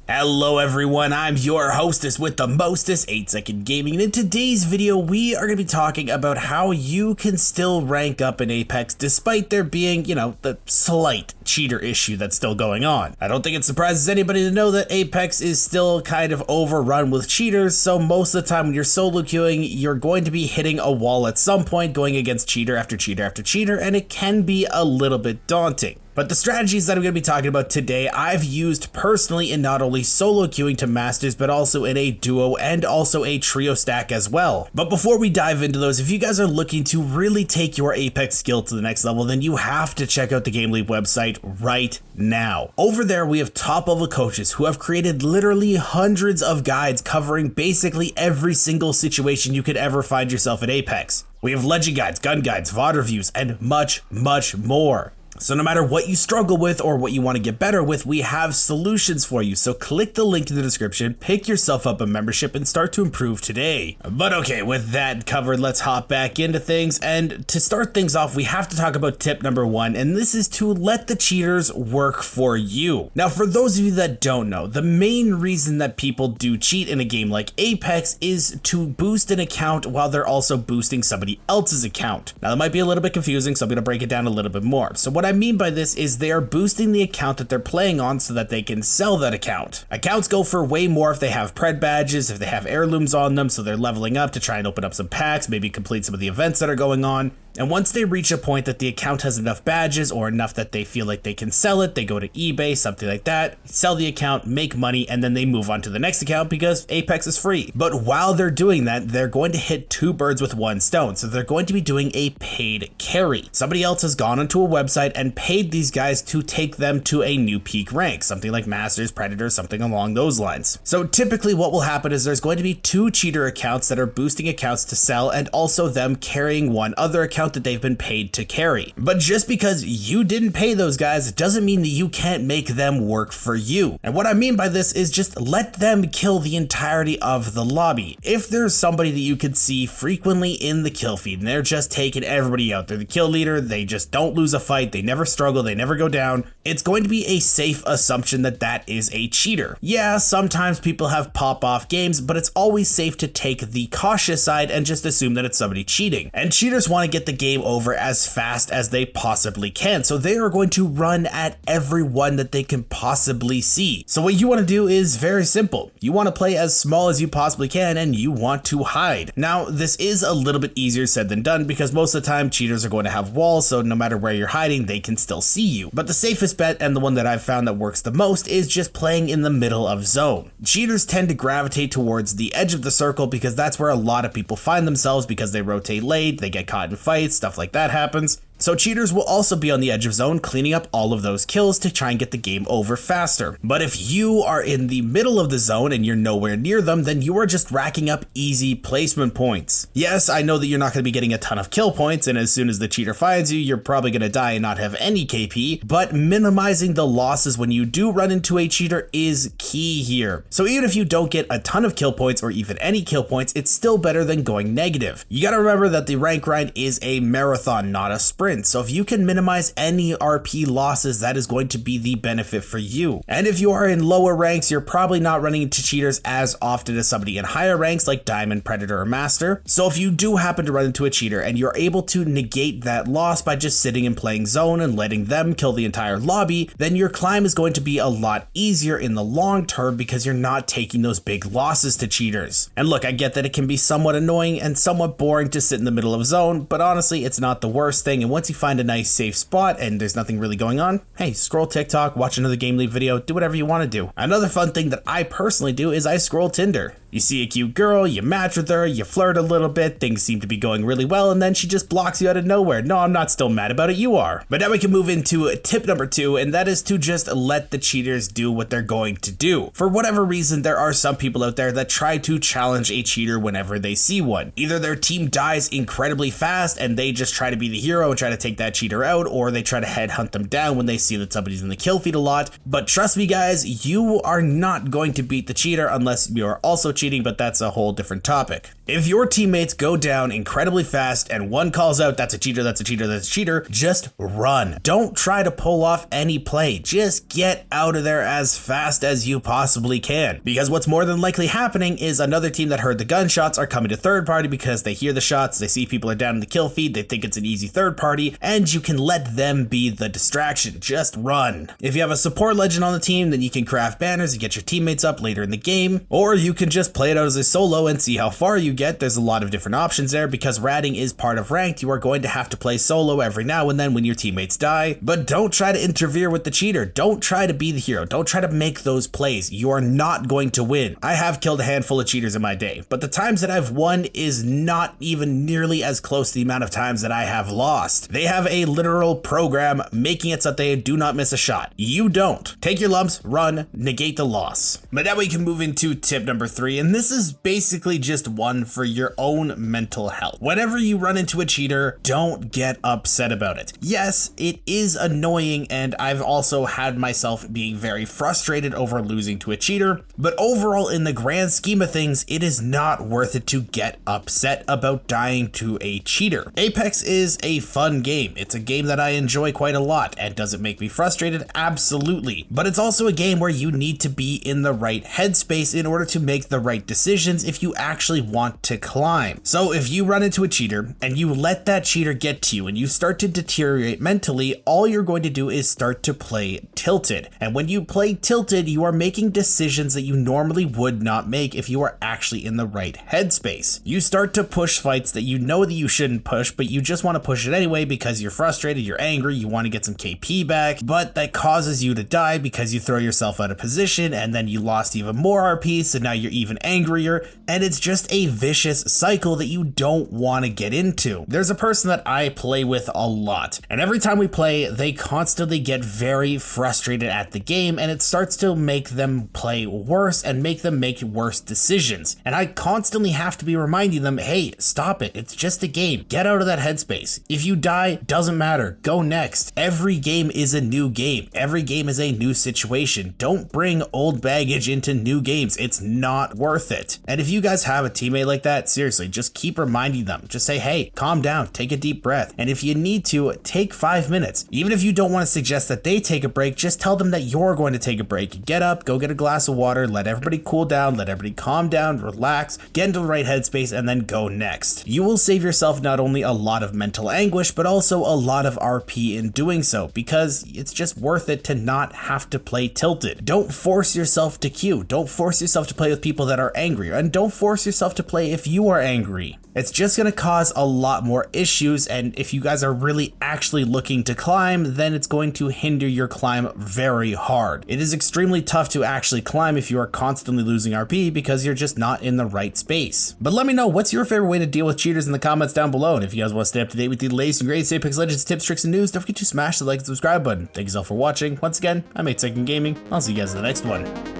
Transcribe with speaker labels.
Speaker 1: Hello everyone, I'm your hostess with the mostest, 8-Second Gaming, and in today's video we are going to be talking about how you can still rank up in Apex despite there being, the slight cheater issue that's still going on. I don't think it surprises anybody to know that Apex is still kind of overrun with cheaters, so most of the time when you're solo queuing, you're going to be hitting a wall at some point, going against cheater after cheater after cheater, and it can be a little bit daunting. But the strategies that I'm going to be talking about today, I've used personally in not only solo queuing to masters, but also in a duo and also a trio stack as well. But before we dive into those, if you guys are looking to really take your Apex skill to the next level, then you have to check out the GameLeap website right now. Over there, we have top level coaches who have created literally hundreds of guides covering basically every single situation you could ever find yourself in Apex. We have legend guides, gun guides, VOD reviews, and much, much more. So no matter what you struggle with or what you want to get better with, we have solutions for you. So click the link in the description, pick yourself up a membership, and start to improve today. But okay, with that covered, let's hop back into things. And to start things off, we have to talk about tip number 1, and this is to let the cheaters work for you. Now, for those of you that don't know, the main reason that people do cheat in a game like Apex is to boost an account while they're also boosting somebody else's account. Now, that might be a little bit confusing, so I'm going to break it down a little bit more. So what I mean by this is they are boosting the account that they're playing on so that they can sell that account. Accounts go for way more if they have pred badges, if they have heirlooms on them, so they're leveling up to try and open up some packs, maybe complete some of the events that are going on. And once they reach a point that the account has enough badges or enough that they feel like they can sell it, they go to eBay, something like that, sell the account, make money, and then they move on to the next account because Apex is free. But while they're doing that, they're going to hit 2 birds with 1 stone. So they're going to be doing a paid carry. Somebody else has gone onto a website and paid these guys to take them to a new peak rank, something like Masters, Predator, something along those lines. So typically what will happen is there's going to be 2 cheater accounts that are boosting accounts to sell and also them carrying one other account that they've been paid to carry. But just because you didn't pay those guys doesn't mean that you can't make them work for you. And what I mean by this is just let them kill the entirety of the lobby. If there's somebody that you could see frequently in the kill feed and they're just taking everybody out, they're the kill leader, they just don't lose a fight, they never struggle, they never go down, it's going to be a safe assumption that that is a cheater. Yeah, sometimes people have pop-off games, but it's always safe to take the cautious side and just assume that it's somebody cheating. And cheaters want to get the game over as fast as they possibly can, so they are going to run at everyone that they can possibly see. So what you want to do is very simple. You want to play as small as you possibly can and you want to hide. Now, this is a little bit easier said than done because most of the time cheaters are going to have walls, so no matter where you're hiding, they can still see you. But the safest bet, and the one that I've found that works the most, is just playing in the middle of zone. Cheaters tend to gravitate towards the edge of the circle because that's where a lot of people find themselves because they rotate late, they get caught in fights, stuff like that happens. So cheaters will also be on the edge of zone cleaning up all of those kills to try and get the game over faster. But if you are in the middle of the zone and you're nowhere near them, then you are just racking up easy placement points. Yes, I know that you're not going to be getting a ton of kill points, and as soon as the cheater finds you, you're probably going to die and not have any KP, but minimizing the losses when you do run into a cheater is key here. So even if you don't get a ton of kill points or even any kill points, it's still better than going negative. You got to remember that the rank grind is a marathon, not a sprint. So if you can minimize any RP losses, that is going to be the benefit for you. And if you are in lower ranks, you're probably not running into cheaters as often as somebody in higher ranks like Diamond, Predator, or Master. So if you do happen to run into a cheater and you're able to negate that loss by just sitting and playing zone and letting them kill the entire lobby, then your climb is going to be a lot easier in the long term because you're not taking those big losses to cheaters. And look, I get that it can be somewhat annoying and somewhat boring to sit in the middle of zone, but honestly, it's not the worst thing. And once you find a nice safe spot and there's nothing really going on, hey, scroll TikTok, watch another GameLeap video, do whatever you want to do. Another fun thing that I personally do is I scroll Tinder. You see a cute girl, you match with her, you flirt a little bit, things seem to be going really well, and then she just blocks you out of nowhere. No, I'm not still mad about it, you are. But now we can move into tip number 2, and that is to just let the cheaters do what they're going to do. For whatever reason, there are some people out there that try to challenge a cheater whenever they see one. Either their team dies incredibly fast and they just try to be the hero and try to take that cheater out, or they try to headhunt them down when they see that somebody's in the kill feed a lot. But trust me guys, you are not going to beat the cheater unless you're also cheating, but that's a whole different topic. If your teammates go down incredibly fast and one calls out, that's a cheater, that's a cheater, that's a cheater, just run. Don't try to pull off any play. Just get out of there as fast as you possibly can. Because what's more than likely happening is another team that heard the gunshots are coming to third party because they hear the shots, they see people are down in the kill feed, they think it's an easy third party, and you can let them be the distraction. Just run. If you have a support legend on the team, then you can craft banners and get your teammates up later in the game, or you can just play it out as a solo and see how far you get. There's a lot of different options there. Because ratting is part of ranked, you are going to have to play solo every now and then when your teammates die, but don't try to interfere with the cheater. Don't try to be the hero. Don't try to make those plays. You are not going to win. I have killed a handful of cheaters in my day, but the times that I've won is not even nearly as close to the amount of times that I have lost. They have a literal program making it so that they do not miss a shot. You don't. Take your lumps, run, negate the loss. But now we can move into tip number 3, and this is basically just one for your own mental health. Whenever you run into a cheater, don't get upset about it. Yes, it is annoying, and I've also had myself being very frustrated over losing to a cheater, but overall in the grand scheme of things, it is not worth it to get upset about dying to a cheater. Apex is a fun game. It's a game that I enjoy quite a lot, and does it make me frustrated? Absolutely. But it's also a game where you need to be in the right headspace in order to make the right decisions if you actually want to climb. So if you run into a cheater and you let that cheater get to you and you start to deteriorate mentally, all you're going to do is start to play tilted. And when you play tilted, you are making decisions that you normally would not make if you are actually in the right headspace. You start to push fights that you know that you shouldn't push, but you just want to push it anyway because you're frustrated, you're angry, you want to get some KP back, but that causes you to die because you throw yourself out of position and then you lost even more RP, so now you're even angrier, and it's just a vicious cycle that you don't want to get into. There's a person that I play with a lot, and every time we play, they constantly get very frustrated at the game, and it starts to make them play worse and make them make worse decisions. And I constantly have to be reminding them, hey, stop it. It's just a game. Get out of that headspace. If you die, doesn't matter. Go next. Every game is a new game. Every game is a new situation. Don't bring old baggage into new games. It's not worth it. And if you guys have a teammate like that, seriously, just keep reminding them. Just say, hey, calm down, take a deep breath. And if you need to, take 5 minutes. Even if you don't want to suggest that they take a break, just tell them that you're going to take a break. Get up, go get a glass of water, let everybody cool down, let everybody calm down, relax, get into the right headspace, and then go next. You will save yourself not only a lot of mental anguish, but also a lot of RP in doing so, because it's just worth it to not have to play tilted. Don't force yourself to queue. Don't force yourself to play with people that are angry, and don't force yourself to play if you are angry. It's just going to cause a lot more issues, and if you guys are really actually looking to climb, then it's going to hinder your climb very hard. It is extremely tough to actually climb if you are constantly losing RP because you're just not in the right space. But let me know, what's your favorite way to deal with cheaters in the comments down below, and if you guys want to stay up to date with the latest and greatest Apex Legends tips, tricks, and news, don't forget to smash the like and subscribe button. Thank you all for watching. Once again, I'm 8 Second Gaming. I'll see you guys in the next one.